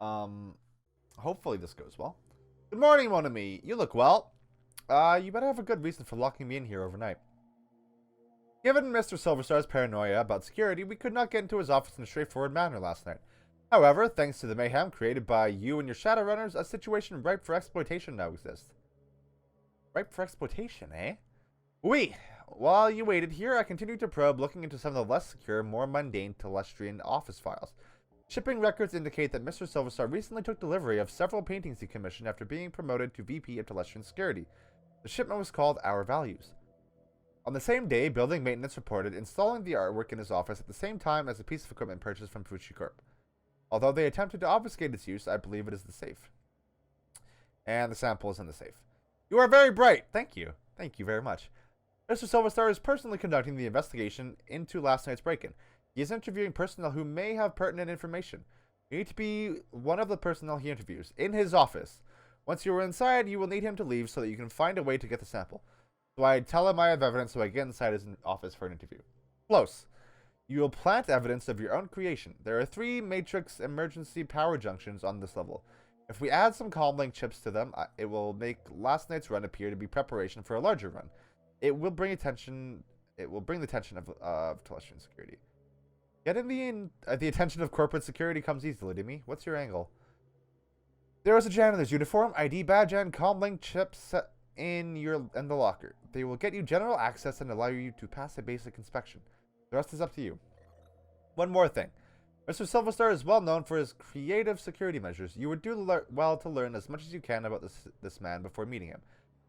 Um, Hopefully this goes well. Good morning, mon ami. You look well. You better have a good reason for locking me in here overnight. Given Mr. Silverstar's paranoia about security, we could not get into his office in a straightforward manner last night. However, thanks to the mayhem created by you and your Shadowrunners, a situation ripe for exploitation now exists. Ripe for exploitation, eh? Oui. While you waited here, I continued to probe, looking into some of the less secure, more mundane Telestrian office files. Shipping records indicate that Mr. Silverstar recently took delivery of several paintings he commissioned after being promoted to VP of Telestrian Security. The shipment was called Our Values. On the same day, building maintenance reported installing the artwork in his office at the same time as a piece of equipment purchased from Fuji Corp. Although they attempted to obfuscate its use, I believe it is the safe. And the sample is in the safe. You are very bright. Thank you. Thank you very much. Mr. Silverstar is personally conducting the investigation into last night's break-in. He is interviewing personnel who may have pertinent information. You need to be one of the personnel he interviews, in his office. Once you are inside, you will need him to leave so that you can find a way to get the sample. So I tell him I have evidence, so I get inside his office for an interview. Close. You will plant evidence of your own creation. There are 3 matrix emergency power junctions on this level. If we add some comlink chips to them, it will make last night's run appear to be preparation for a larger run. It will bring attention. It will bring the attention of Telestrian security. Getting the attention of corporate security comes easily to me. What's your angle? There is a janitor's uniform, ID badge, and comlink chips set in the locker. They will get you general access and allow you to pass a basic inspection. The rest is up to you. One more thing. Mr. Silverstar is well known for his creative security measures. You would do well to learn as much as you can about this man before meeting him.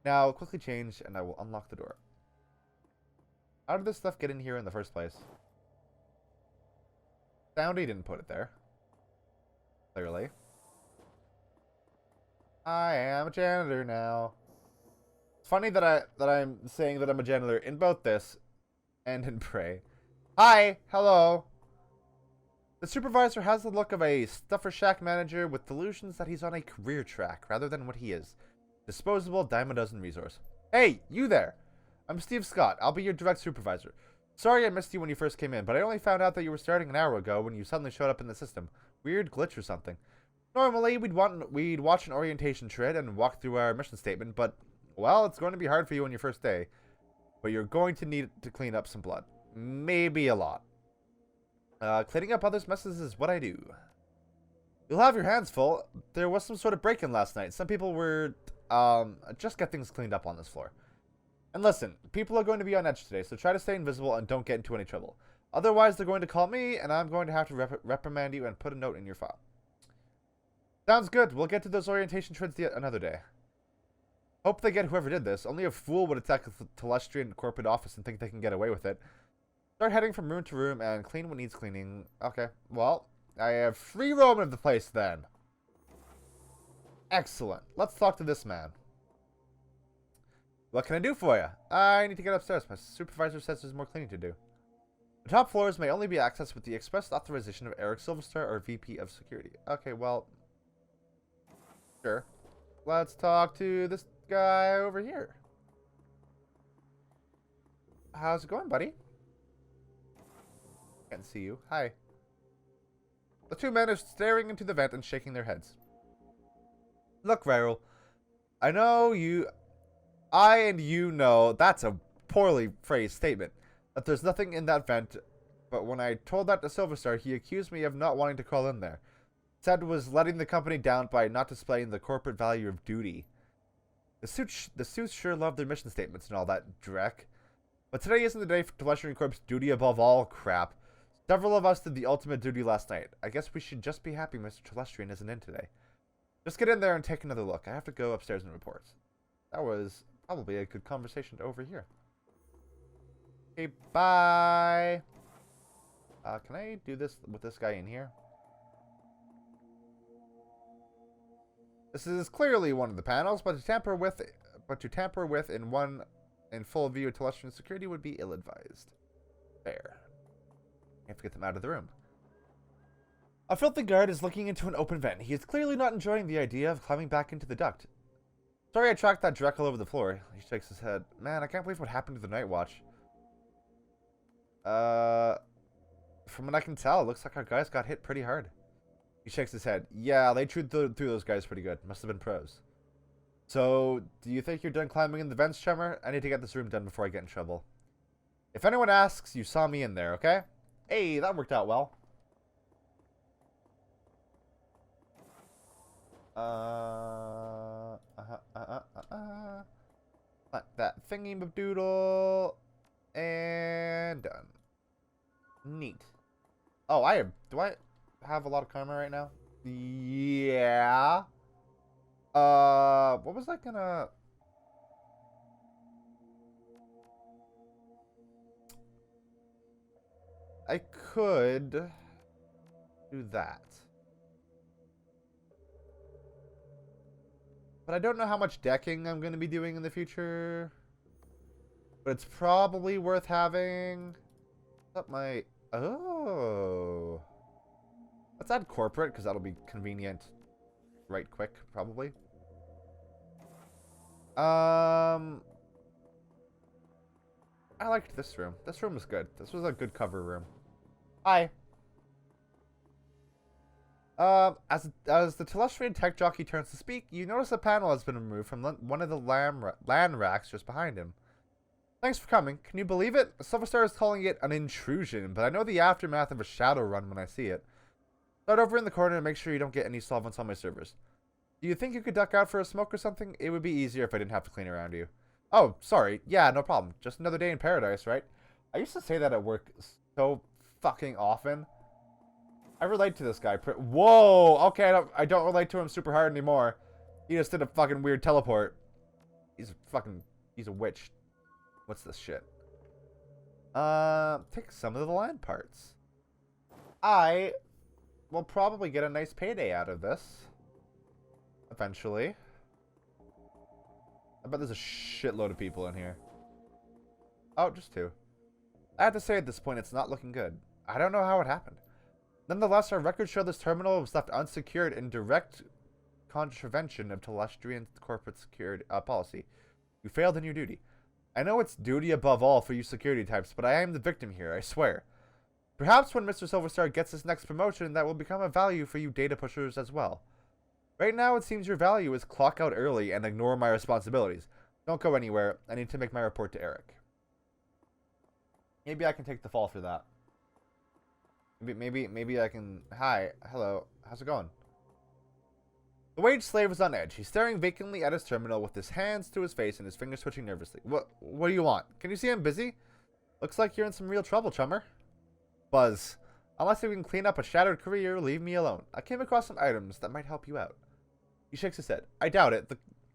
Now, quickly change, and I will unlock the door. How did this stuff get in here in the first place? Soundy didn't put it there. Clearly. I am a janitor now. It's funny that I'm saying that I'm a janitor in both this and in Prey. Hi! Hello! The supervisor has the look of a stuffer shack manager with delusions that he's on a career track rather than what he is. Disposable dime-a-dozen resource. Hey, you there! I'm Steve Scott. I'll be your direct supervisor. Sorry I missed you when you first came in, but I only found out that you were starting an hour ago when you suddenly showed up in the system. Weird glitch or something. Normally, we'd watch an orientation thread and walk through our mission statement, but, well, it's going to be hard for you on your first day. But you're going to need to clean up some blood. Maybe a lot. Cleaning up others' messes is what I do. You'll have your hands full. There was some sort of break-in last night. Some people were, just get things cleaned up on this floor. And listen, people are going to be on edge today, so try to stay invisible and don't get into any trouble. Otherwise, they're going to call me, and I'm going to have to reprimand you and put a note in your file. Sounds good. We'll get to those orientation threads another day. Hope they get whoever did this. Only a fool would attack a Telestrian corporate office and think they can get away with it. Start heading from room to room and clean what needs cleaning. Okay, well, I have free roam of the place then. Excellent. Let's talk to this man. What can I do for you? I need to get upstairs. My supervisor says there's more cleaning to do. The top floors may only be accessed with the express authorization of Eric Silverstar or VP of Security. Okay, well, sure. Let's talk to this guy over here. How's it going, buddy? Can't see you. Hi. The 2 men are staring into the vent and shaking their heads. Look, Raoul. I and you know that's a poorly phrased statement. That there's nothing in that vent, but when I told that to Silverstar, he accused me of not wanting to crawl in there. Said was letting the company down by not displaying the corporate value of duty. The suits sure love their mission statements and all that dreck. But today isn't the day for Telestrian Corp's duty above all crap. Several of us did the ultimate duty last night. I guess we should just be happy Mr. Telestrian isn't in today. Just get in there and take another look. I have to go upstairs and report. That was probably a good conversation to overhear. Okay, bye. Can I do this with this guy in here? This is clearly one of the panels, but to tamper with in full view of Telestrian security would be ill-advised. There. You have to get them out of the room. A filthy guard is looking into an open vent. He is clearly not enjoying the idea of climbing back into the duct. Sorry I tracked that Dreck all over the floor. He shakes his head. Man, I can't believe what happened to the Night Watch. From what I can tell, it looks like our guys got hit pretty hard. He shakes his head. Yeah, they chewed through those guys pretty good. Must have been pros. So, do you think you're done climbing in the vents, Tremor? I need to get this room done before I get in trouble. If anyone asks, you saw me in there, okay? Hey, that worked out well. Let that thingy doodle. And done. Neat. Oh, do I have a lot of karma right now? Yeah. What was I gonna... I could do that. But I don't know how much decking I'm going to be doing in the future. But it's probably worth having. Up my... Oh. Let's add corporate, because that'll be convenient right quick, probably. I liked this room. This room was good. This was a good cover room. Hi. As the Telestrian tech jockey turns to speak, you notice a panel has been removed from one of the LAN racks just behind him. Thanks for coming. Can you believe it? Silverstar is calling it an intrusion, but I know the aftermath of a Shadowrun when I see it. Start over in the corner and make sure you don't get any solvents on my servers. Do you think you could duck out for a smoke or something? It would be easier if I didn't have to clean around you. Oh, sorry. Yeah, no problem. Just another day in paradise, right? I used to say that at work so fucking often. I relate to this guy. Whoa! Okay, I don't relate to him super hard anymore. He just did a fucking weird teleport. He's a witch. What's this shit? Take some of the land parts. I will probably get a nice payday out of this. Eventually. I bet there's a shitload of people in here. Oh, just two. I have to say at this point, it's not looking good. I don't know how it happened. Nonetheless, our records show this terminal was left unsecured in direct contravention of Telestrian corporate security policy. You failed in your duty. I know it's duty above all for you security types, but I am the victim here, I swear. Perhaps when Mr. Silverstar gets his next promotion, that will become a value for you data pushers as well. Right now, it seems your value is clock out early and ignore my responsibilities. Don't go anywhere. I need to make my report to Eric. Maybe I can take the fall for that. Maybe I can... Hi. Hello. How's it going? The wage slave is on edge. He's staring vacantly at his terminal with his hands to his face and his fingers twitching nervously. What do you want? Can you see I'm busy? Looks like you're in some real trouble, chummer. Buzz. Unless you can clean up a shattered career, leave me alone. I came across some items that might help you out. He shakes his head. I doubt it.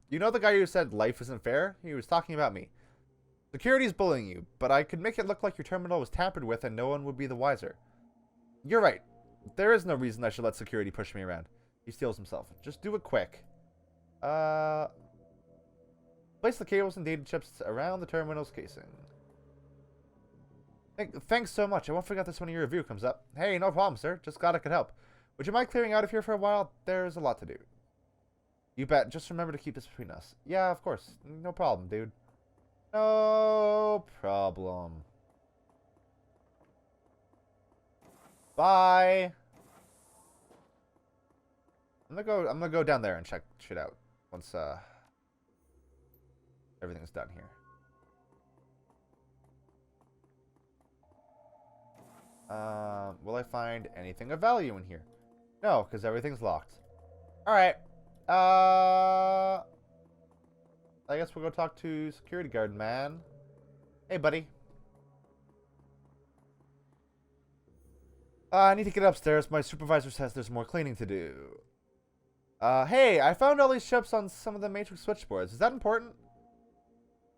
You know the guy who said life isn't fair? He was talking about me. Security's bullying you, but I could make it look like your terminal was tampered with and no one would be the wiser. You're right. There is no reason I should let security push me around. He steals himself. Just do it quick. Place the cables and data chips around the terminal's casing. Thanks so much. I won't forget this when your review comes up. Hey, no problem, sir. Just glad I could help. Would you mind clearing out of here for a while? There's a lot to do. You bet. Just remember to keep this between us. Yeah, of course. No problem, dude. No problem. Bye. I'm gonna go down there and check shit out once everything's done here. Will I find anything of value in here? No, because everything's locked. Alright. I guess we'll go talk to security guard man. Hey, buddy. I need to get upstairs. My supervisor says there's more cleaning to do. Hey, I found all these chips on some of the matrix switchboards. Is that important?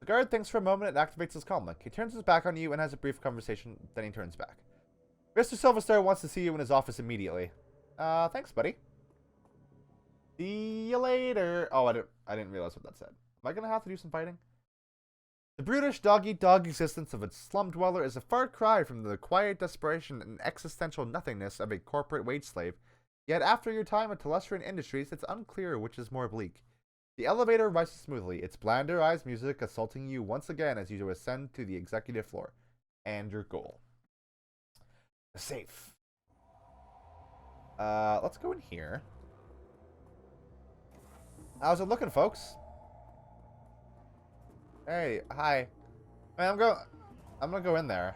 The guard thinks for a moment and activates his comm link. He turns his back on you and has a brief conversation, then he turns back. Mr. Silverstar wants to see you in his office immediately. Thanks, buddy. See you later. Oh, I didn't realize what that said. Am I gonna have to do some fighting? The brutish dog-eat-dog existence of a slum dweller is a far cry from the quiet desperation and existential nothingness of a corporate wage slave. Yet after your time at Telestrian Industries, it's unclear which is more bleak. The elevator rises smoothly, its blanderized music assaulting you once again as you ascend to the executive floor. And your goal. The safe. Let's go in here. How's it looking, folks? Hey, hi. Man, I'm gonna go in there.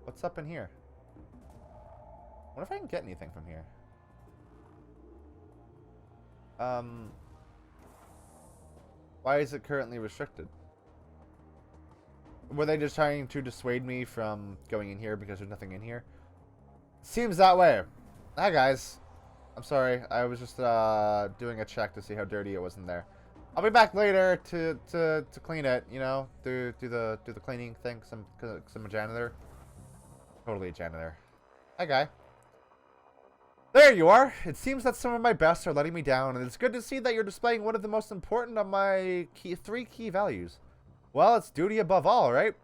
What's up in here? I wonder if I can get anything from here. Why is it currently restricted? Were they just trying to dissuade me from going in here because there's nothing in here? Seems that way. Hi, guys. I'm sorry. I was just doing a check to see how dirty it was in there. I'll be back later to clean it. You know, do the cleaning thing. Some a janitor. Totally a janitor. Hi, guy. There you are. It seems that some of my best are letting me down, and it's good to see that you're displaying one of the most important of my three key values. Well, it's duty above all, right?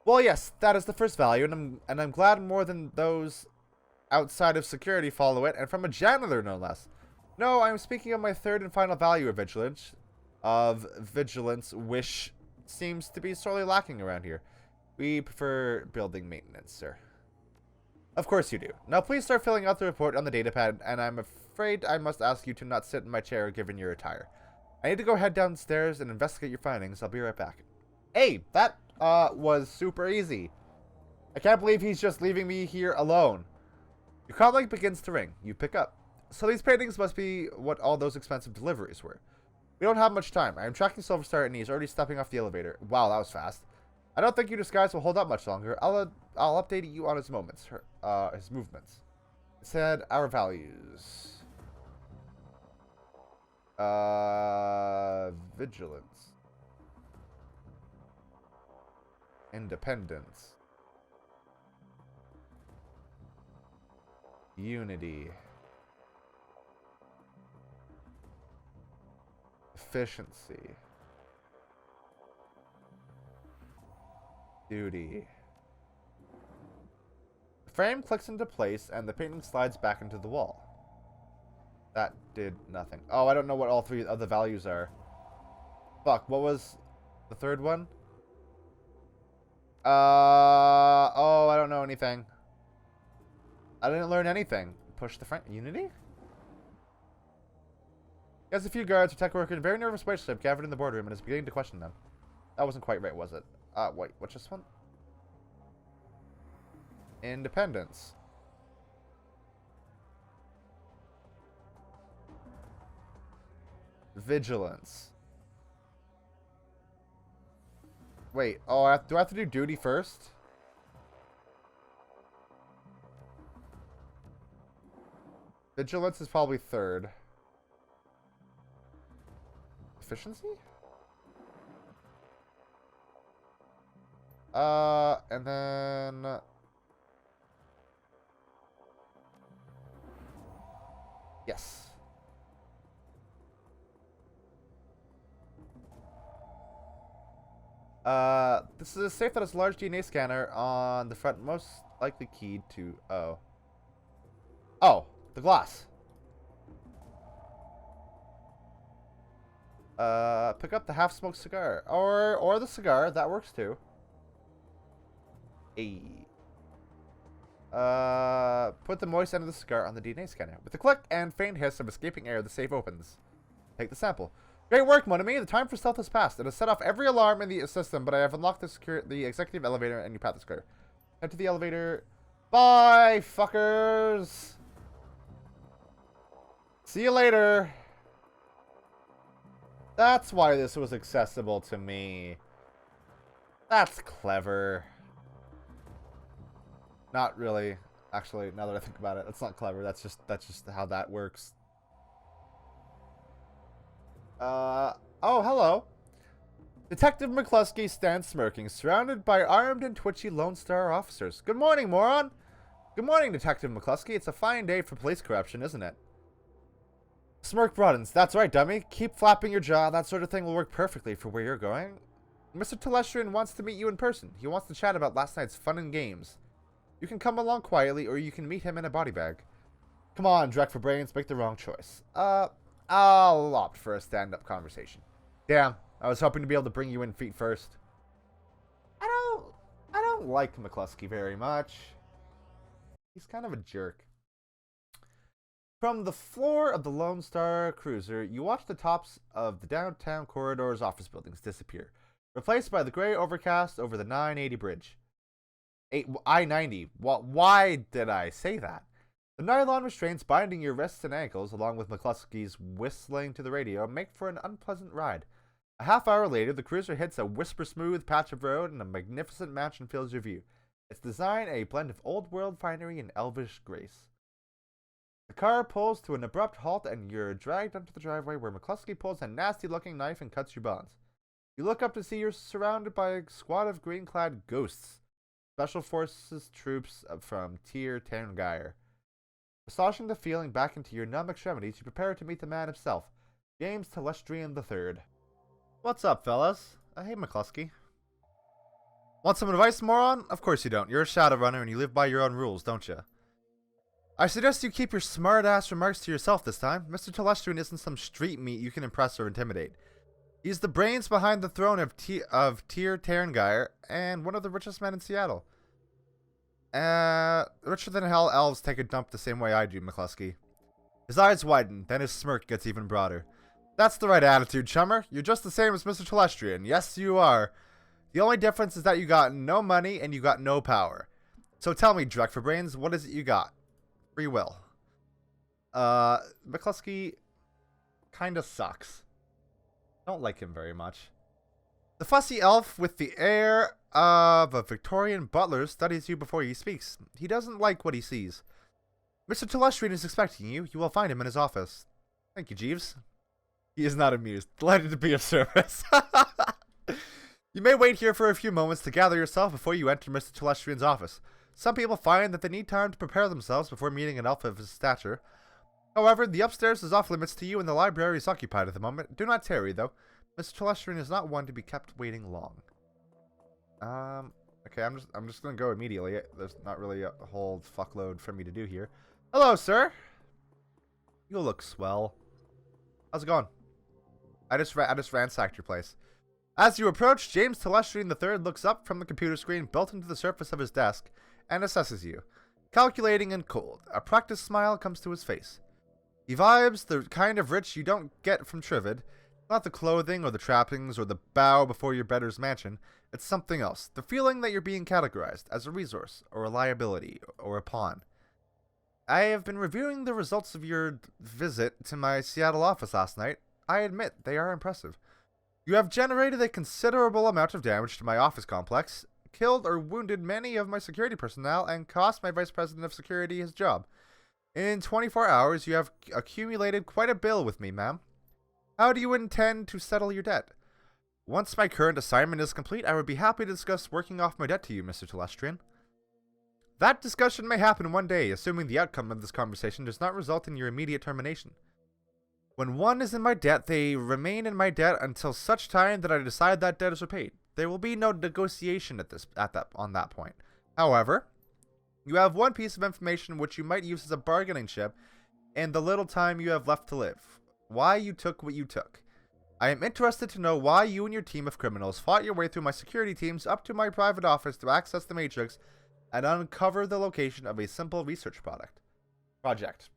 Well, yes, that is the first value, and I'm glad more than those outside of security follow it, and from a janitor, no less. No, I'm speaking of my third and final value of vigilance, which seems to be sorely lacking around here. We prefer building maintenance, sir. Of course you do. Now please start filling out the report on the datapad, and I'm afraid I must ask you to not sit in my chair given your attire. I need to go head downstairs and investigate your findings. I'll be right back. Hey, that was super easy. I can't believe he's just leaving me here alone. Your comlink begins to ring. You pick up. So these paintings must be what all those expensive deliveries were. We don't have much time. I am tracking Silverstar and he's already stepping off the elevator. Wow, that was fast. I don't think you disguise will hold up much longer. I'll update you on his movements. It said our values. Vigilance. Independence. Unity. Efficiency. Duty. The frame clicks into place and the painting slides back into the wall. That did nothing. Oh, I don't know what all three of the values are. Fuck, what was the third one? Oh, I don't know anything. I didn't learn anything. Push the frame. Unity? He has a few guards or tech workers in a very nervous spaceship gathered in the boardroom and is beginning to question them. That wasn't quite right, was it? Wait, what's this one? Independence. Vigilance. Wait, oh, do I have to do duty first? Vigilance is probably third. Efficiency? And then... Yes. This is a safe that has a large DNA scanner on the front, most likely keyed to... Oh, the glass. Pick up the half-smoked cigar. Or the cigar, that works too. Put the moist end of the cigar on the DNA scanner. With a click and faint hiss of escaping air, the safe opens. Take the sample. Great work, mon ami. The time for stealth has passed. It has set off every alarm in the system, but I have unlocked the executive elevator and you path the square. Head to the elevator. Bye, fuckers. See you later. That's why this was accessible to me. That's clever. Not really. Actually, now that I think about it, that's not clever. That's just how that works. Oh, hello. Detective McCluskey stands smirking, surrounded by armed and twitchy Lone Star officers. Good morning, moron. Good morning, Detective McCluskey. It's a fine day for police corruption, isn't it? Smirk broadens. That's right, dummy. Keep flapping your jaw. That sort of thing will work perfectly for where you're going. Mr. Telestrian wants to meet you in person. He wants to chat about last night's fun and games. You can come along quietly, or you can meet him in a body bag. Come on, Drek for brains, make the wrong choice. I'll opt for a stand-up conversation. Damn, I was hoping to be able to bring you in feet first. I don't like McCluskey very much. He's kind of a jerk. From the floor of the Lone Star Cruiser, you watch the tops of the downtown corridor's office buildings disappear, replaced by the gray overcast over the 980 bridge. I-90. Why did I say that? The nylon restraints binding your wrists and ankles, along with McCluskey's whistling to the radio, make for an unpleasant ride. A half hour later, the cruiser hits a whisper-smooth patch of road and a magnificent mansion fills your view. Its design a blend of old-world finery and elvish grace. The car pulls to an abrupt halt and you're dragged onto the driveway where McCluskey pulls a nasty-looking knife and cuts your bonds. You look up to see you're surrounded by a squad of green-clad ghosts. Special Forces troops from Tier Terngeir. Massaging the feeling back into your numb extremities, you prepare to meet the man himself, James Telestrian III. What's up, fellas? Hey, McCluskey. Want some advice, moron? Of course you don't. You're a Shadowrunner and you live by your own rules, don't you? I suggest you keep your smart-ass remarks to yourself this time. Mr. Telestrian isn't some street meat you can impress or intimidate. He's the brains behind the throne of Tier Terngeir and one of the richest men in Seattle. Richer than hell elves take a dump the same way I do, McCluskey. His eyes widen, then his smirk gets even broader. That's the right attitude, chummer. You're just the same as Mr. Telestrian. Yes, you are. The only difference is that you got no money and you got no power. So tell me, Drek for Brains, what is it you got? Free will. McCluskey kinda sucks. I don't like him very much. The fussy elf with the air of a Victorian butler studies you before he speaks. He doesn't like what he sees. Mr. Telestrian is expecting you. You will find him in his office. Thank you, Jeeves. He is not amused. Delighted to be of service. You may wait here for a few moments to gather yourself before you enter Mr. Telestrian's office. Some people find that they need time to prepare themselves before meeting an elf of his stature. However, the upstairs is off limits to you and the library is occupied at the moment. Do not tarry, though. Mr. Telestrian is not one to be kept waiting long. Okay, I'm just gonna go immediately. There's not really a whole fuckload for me to do here. Hello, sir. You look swell. How's it going? I just ransacked your place. As you approach, James Telestrian III looks up from the computer screen built into the surface of his desk and assesses you. Calculating and cold, a practiced smile comes to his face. He vibes the kind of rich you don't get from Trivid. Not the clothing or the trappings or the bow before your betters mansion. It's something else. The feeling that you're being categorized as a resource or a liability or a pawn. I have been reviewing the results of your visit to my Seattle office last night. I admit they are impressive. You have generated a considerable amount of damage to my office complex, killed or wounded many of my security personnel, and cost my vice president of security his job. In 24 hours, you have accumulated quite a bill with me, ma'am. How do you intend to settle your debt? Once my current assignment is complete, I would be happy to discuss working off my debt to you, Mr. Telestrian. That discussion may happen one day, assuming the outcome of this conversation does not result in your immediate termination. When one is in my debt, they remain in my debt until such time that I decide that debt is repaid. There will be no negotiation on that point. However, you have one piece of information which you might use as a bargaining chip in the little time you have left to live. Why you took what you took. I am interested to know why you and your team of criminals fought your way through my security teams up to my private office to access the Matrix and uncover the location of a simple research project.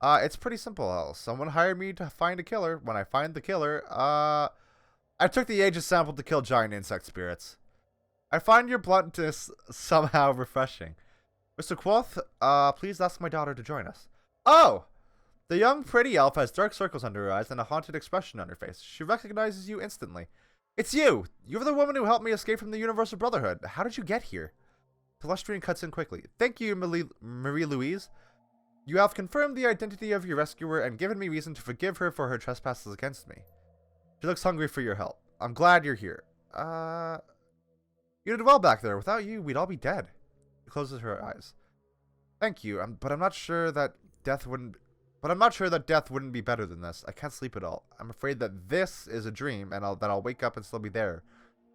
It's pretty simple. Someone hired me to find a killer. When I find the killer, I took the Aegis sample to kill giant insect spirits. I find your bluntness somehow refreshing. Mr. Quoth, please ask my daughter to join us. Oh! The young pretty elf has dark circles under her eyes and a haunted expression on her face. She recognizes you instantly. It's you! You're the woman who helped me escape from the Universal Brotherhood. How did you get here? Telestrian cuts in quickly. Thank you, Marie-Louise. You have confirmed the identity of your rescuer and given me reason to forgive her for her trespasses against me. She looks hungry for your help. I'm glad you're here. You did well back there. Without you, we'd all be dead. She closes her eyes. Thank you, but I'm not sure that death wouldn't be better than this. I can't sleep at all. I'm afraid that this is a dream, and that I'll wake up and still be there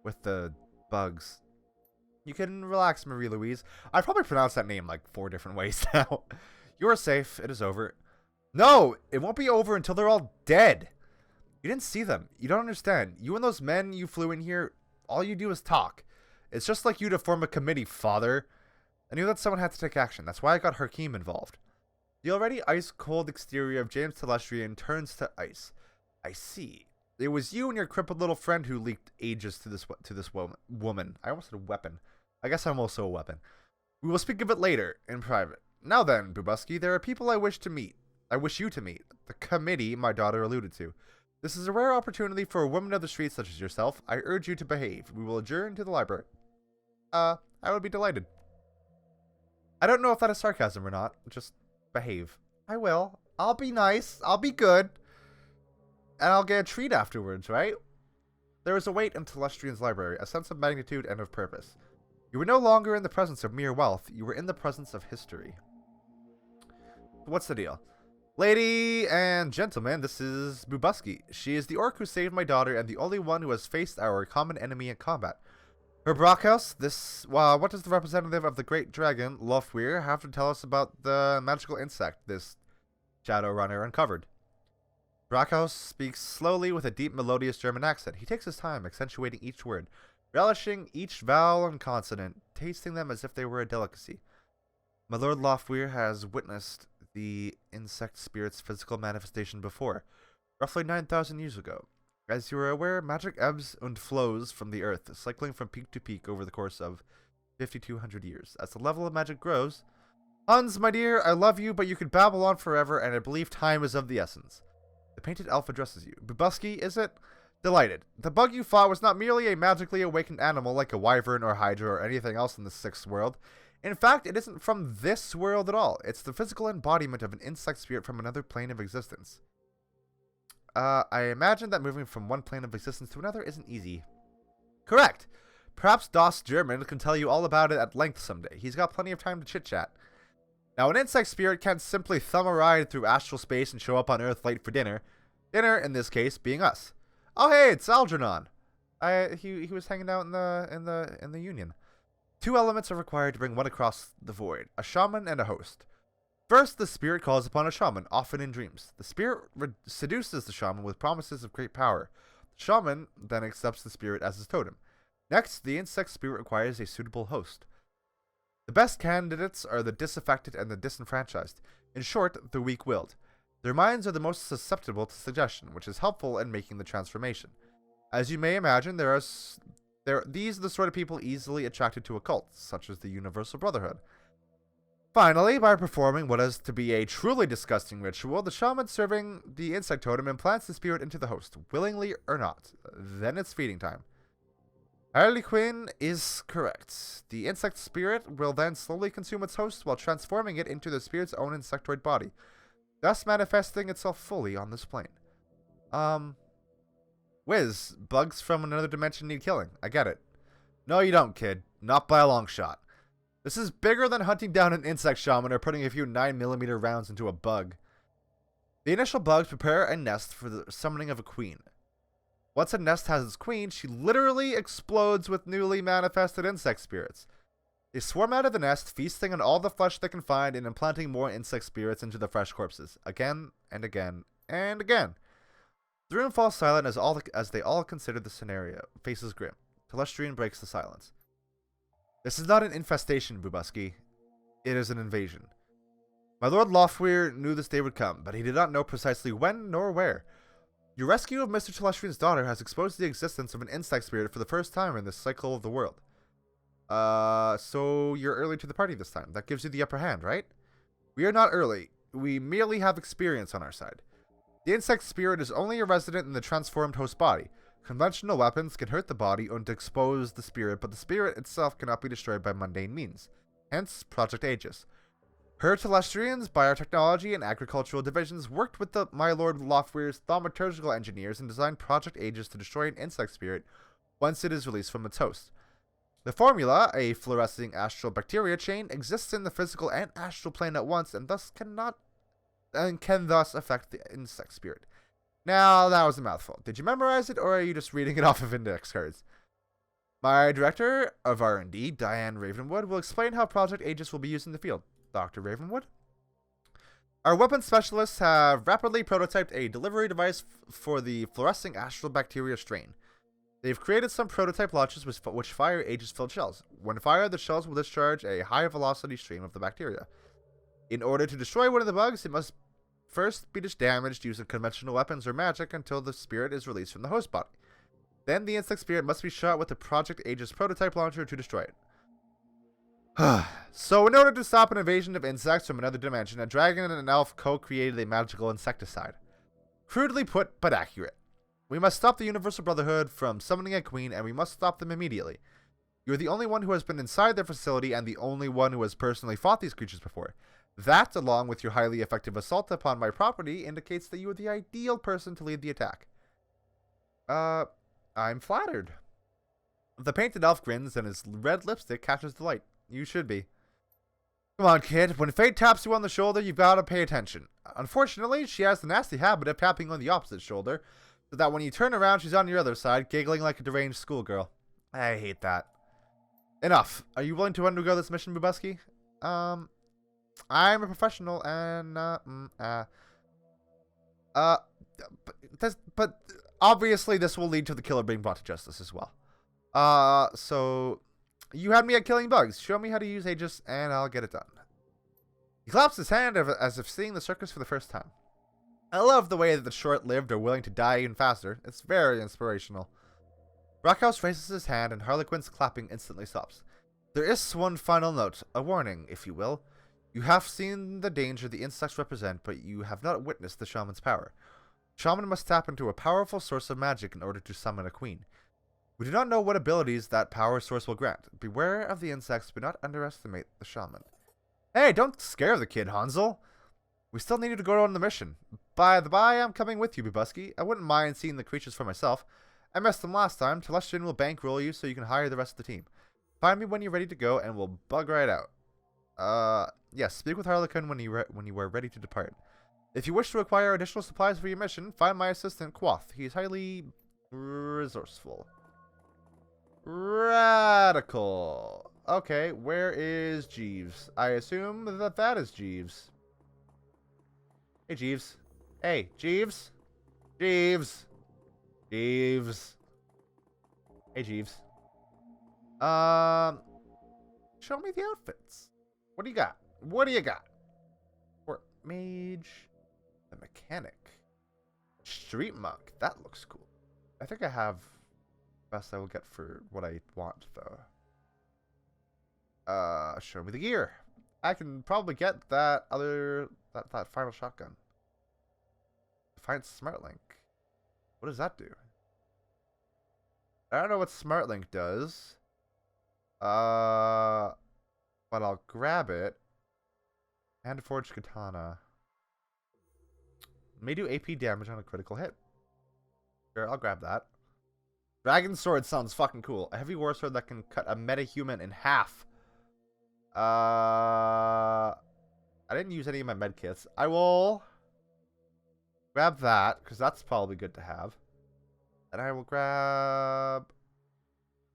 with the bugs. You can relax, Marie-Louise. I've probably pronounced that name like 4 different ways now. You are safe. It is over. No, it won't be over until they're all dead. You didn't see them. You don't understand. You and those men you flew in here, all you do is talk. It's just like you to form a committee, father. I knew that someone had to take action. That's why I got Hakeem involved. The already ice-cold exterior of James Telestrian turns to ice. I see. It was you and your crippled little friend who leaked ages to this woman. I almost said weapon. I guess I'm also a weapon. We will speak of it later, in private. Now then, Bubusky, there are people I wish to meet. I wish you to meet. The committee my daughter alluded to. This is a rare opportunity for a woman of the streets such as yourself. I urge you to behave. We will adjourn to the library. I would be delighted. I don't know if that is sarcasm or not. Just behave. I will. I'll be nice. I'll be good. And I'll get a treat afterwards, right? There is a weight in Telestrian's library, a sense of magnitude and of purpose. You were no longer in the presence of mere wealth. You were in the presence of history. What's the deal? Lady and gentlemen, this is Bubusky. She is the orc who saved my daughter and the only one who has faced our common enemy in combat. Her Brockhouse, what does the representative of the great dragon, Lofweir, have to tell us about the magical insect this Shadowrunner uncovered? Brockhouse speaks slowly with a deep melodious German accent. He takes his time, accentuating each word, relishing each vowel and consonant, tasting them as if they were a delicacy. My lord Lofweir has witnessed the insect spirit's physical manifestation before, roughly 9,000 years ago. As you are aware, magic ebbs and flows from the earth, cycling from peak to peak over the course of 5,200 years. As the level of magic grows, Hans, my dear, I love you, but you could babble on forever, and I believe time is of the essence. The painted elf addresses you. Bubusky, is it? Delighted. The bug you fought was not merely a magically awakened animal like a wyvern or hydra or anything else in the sixth world. In fact, it isn't from this world at all. It's the physical embodiment of an insect spirit from another plane of existence. I imagine that moving from one plane of existence to another isn't easy. Correct. Perhaps Das German can tell you all about it at length someday. He's got plenty of time to chit-chat. Now, an insect spirit can't simply thumb a ride through astral space and show up on Earth late for dinner. Dinner, in this case, being us. Oh, hey, it's Algernon. He was hanging out in the Union. 2 elements are required to bring one across the void: a shaman and a host. First, the spirit calls upon a shaman, often in dreams. The spirit seduces the shaman with promises of great power. The shaman then accepts the spirit as his totem. Next, the insect spirit requires a suitable host. The best candidates are the disaffected and the disenfranchised. In short, the weak-willed. Their minds are the most susceptible to suggestion, which is helpful in making the transformation. As you may imagine, these are the sort of people easily attracted to occults, such as the Universal Brotherhood. Finally, by performing what is to be a truly disgusting ritual, the shaman serving the insect totem implants the spirit into the host, willingly or not. Then it's feeding time. Harley Quinn is correct. The insect spirit will then slowly consume its host while transforming it into the spirit's own insectoid body, thus manifesting itself fully on this plane. Wiz, bugs from another dimension need killing. I get it. No, you don't, kid. Not by a long shot. This is bigger than hunting down an insect shaman or putting a few 9mm rounds into a bug. The initial bugs prepare a nest for the summoning of a queen. Once a nest has its queen, she literally explodes with newly manifested insect spirits. They swarm out of the nest, feasting on all the flesh they can find and implanting more insect spirits into the fresh corpses, again and again and again. The room falls silent as they all consider the scenario. Faces grim. Telestrian breaks the silence. This is not an infestation, Bubusky. It is an invasion. My lord Lofweir knew this day would come, but he did not know precisely when nor where. Your rescue of Mr. Telestrian's daughter has exposed the existence of an insect spirit for the first time in this cycle of the world. So you're early to the party this time. That gives you the upper hand, right? We are not early. We merely have experience on our side. The insect spirit is only a resident in the transformed host body. Conventional weapons can hurt the body and expose the spirit, but the spirit itself cannot be destroyed by mundane means. Hence, Project Aegis. Her Telestrians, biotechnology, and agricultural divisions worked with my lord Lofweir's thaumaturgical engineers and designed Project Aegis to destroy an insect spirit once it is released from its host. The formula, a fluorescing astral bacteria chain, exists in the physical and astral plane at once and can thus affect the insect spirit. Now, that was a mouthful. Did you memorize it, or are you just reading it off of index cards? My director of R&D, Diane Ravenwood, will explain how Project Aegis will be used in the field. Dr. Ravenwood? Our weapons specialists have rapidly prototyped a delivery device for the fluorescing astral bacteria strain. They've created some prototype launchers which fire Aegis-filled shells. When fired, the shells will discharge a high-velocity stream of the bacteria. In order to destroy one of the bugs, it must first be damaged using conventional weapons or magic until the spirit is released from the host body. Then the insect spirit must be shot with the Project Aegis prototype launcher to destroy it. So in order to stop an invasion of insects from another dimension, a dragon and an elf co-created a magical insecticide. Crudely put, but accurate. We must stop the Universal Brotherhood from summoning a queen, and we must stop them immediately. You're the only one who has been inside their facility and the only one who has personally fought these creatures before. That, along with your highly effective assault upon my property, indicates that you are the ideal person to lead the attack. I'm flattered. The painted elf grins and his red lipstick catches the light. You should be. Come on, kid. When fate taps you on the shoulder, you've got to pay attention. Unfortunately, she has the nasty habit of tapping on the opposite shoulder, so that when you turn around, she's on your other side, giggling like a deranged schoolgirl. I hate that. Enough. Are you willing to undergo this mission, Bubuski? I'm a professional, and, but obviously this will lead to the killer being brought to justice as well. So you had me at killing bugs. Show me how to use Aegis, and I'll get it done. He claps his hand as if seeing the circus for the first time. I love the way that the short-lived are willing to die even faster. It's very inspirational. Brockhouse raises his hand, and Harlequin's clapping instantly stops. There is one final note, a warning, if you will. You have seen the danger the insects represent, but you have not witnessed the shaman's power. Shaman must tap into a powerful source of magic in order to summon a queen. We do not know what abilities that power source will grant. Beware of the insects, but not underestimate the shaman. Hey, don't scare the kid, Hansel. We still need you to go on the mission. By the by, I'm coming with you, Bubuski. I wouldn't mind seeing the creatures for myself. I missed them last time. Telestian will bankroll you so you can hire the rest of the team. Find me when you're ready to go, and we'll bug right out. Yes, speak with Harlequin when you are ready to depart. If you wish to acquire additional supplies for your mission, find my assistant, Quoth. He is highly resourceful. Radical. Okay, where is Jeeves? I assume that is Jeeves. Hey, Jeeves. Hey, Jeeves. Jeeves. Jeeves. Hey, Jeeves. Show me the outfits. What do you got? What do you got? Or mage, the mechanic, street monk. That looks cool. I think I have best I will get for what I want though. Show me the gear. I can probably get that that final shotgun. Find SmartLink. What does that do? I don't know what SmartLink does. But I'll grab it. Hand-forged katana. May do AP damage on a critical hit. Sure, I'll grab that. Dragon sword sounds fucking cool. A heavy war sword that can cut a meta-human in half. I didn't use any of my medkits. I will grab that, because that's probably good to have. And I will grab...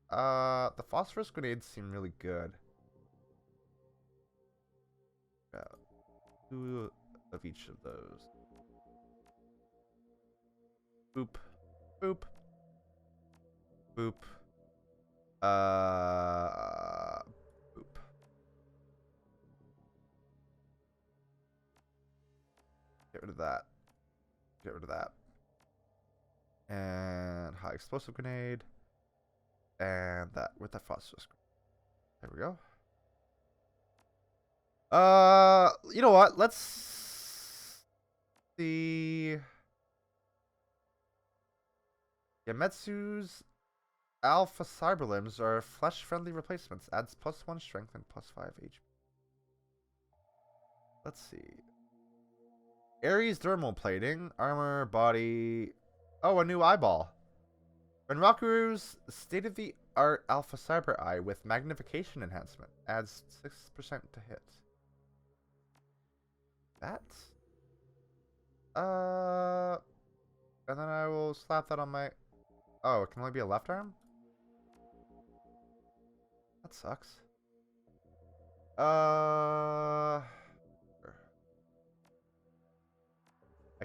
the phosphorus grenades seem really good. Yeah. 2 of each of those. Boop. Boop. Boop. Boop. Get rid of that. Get rid of that. And high explosive grenade. And that with the phosphorus. There we go. You know what? Let's see. Yametsu's alpha cyber limbs are flesh-friendly replacements. Adds +1 strength and +5 HP. Let's see. Ares thermal plating, armor, body. Oh, a new eyeball. Renraku's state-of-the-art Alpha Cyber Eye with magnification enhancement adds 6% to hit. That? And then I will slap that on my... Oh, it can only be a left arm? That sucks. I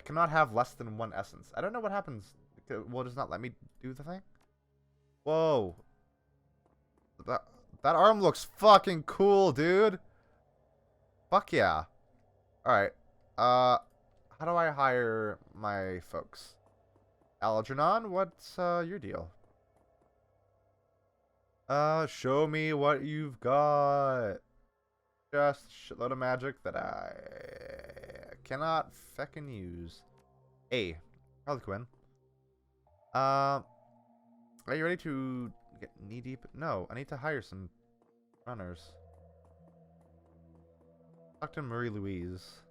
cannot have less than 1 essence. I don't know what happens. Will it just not let me do the thing? Whoa. That that arm looks fucking cool, dude. Fuck yeah. Alright. How do I hire my folks? Algernon, what's your deal? Show me what you've got. Just a shitload of magic that I cannot feckin' use. Hey, Harley Quinn. Are you ready to get knee deep? No, I need to hire some runners. Talk to Marie Louise.